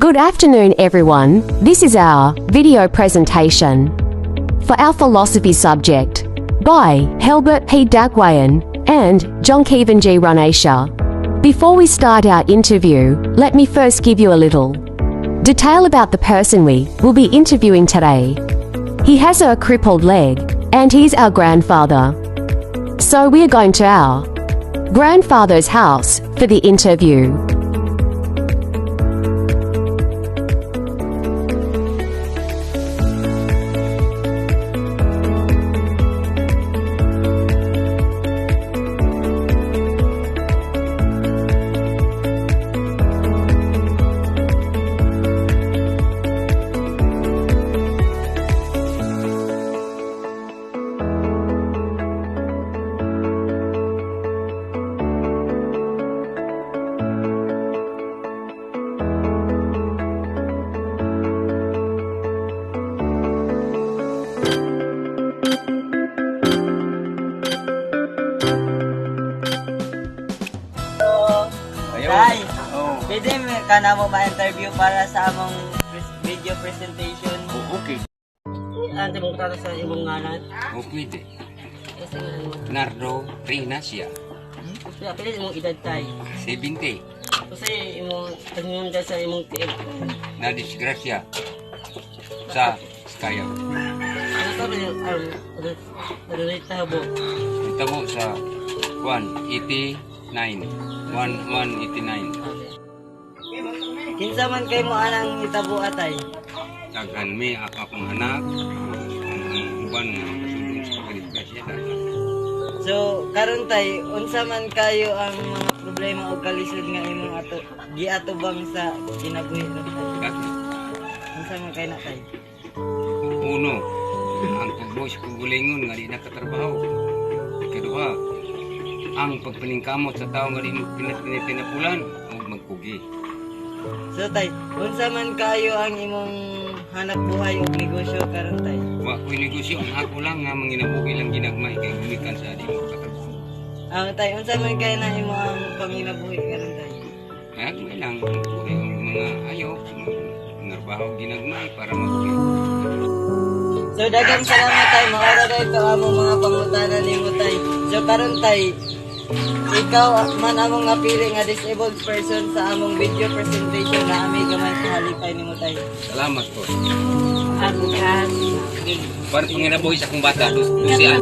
Good afternoon, everyone. This is our video presentation for our philosophy subject by Helbert P. Dakwayan and John Keevan G. Runasha. Before we start our interview, let me first give you a little detail about the person we will be interviewing today. He has a crippled leg, and he's our grandfather. So we are going to our grandfather's house for the interview. Tay, pwede ka na mo ma-interview para sa among video presentation? Okay. Ante mo tata sa imong ngalan? O pwede. Kasi ano, Nardo Reinacia, pwede imong edad tay. 70. Kasi imong tanong dyan sa imong tiil. Na disgrasya sa Skaya. Ano ka ba yung rate tabo? Ito mo sa 189. 1189. Kinsa man kay mo anang itabo atay? Taghan mi akong anak. Ang uban sulong sa disgrasya. So, karon tay, unsa man kayo ang mga problema o kalisod nga imong giatubang sa kinabuhi na tay? Unsa man kay na tay? Uno, ang pagbuhos kong gulingon nga di nakatrabaho. Ikaduha, ang pagpaningkamot sa tao nga di pinapulan o magpugi. So tay, unsa man kayo ang imong hanap buhay o negosyo karon tay? Wa ko'y negosyo, ang ako lang nga manginabuhi lang ginagmay kay gumikan sa di mo katrabaho. Ang tay, unsa man kayo na imo ang panginabuhi karon tay? Kaya may lang yung mga ayaw, narbaho ginagmay para mabuhi. So daghang salamat tay, maura day ito among mga pangutanan nimo tay. So karon tay, ikaw man among napili nga disabled person sa among video presentation na amay gamay sa halipay nimo tay. Salamat po. Ang Para panginabuhi sa akong bata, lusian.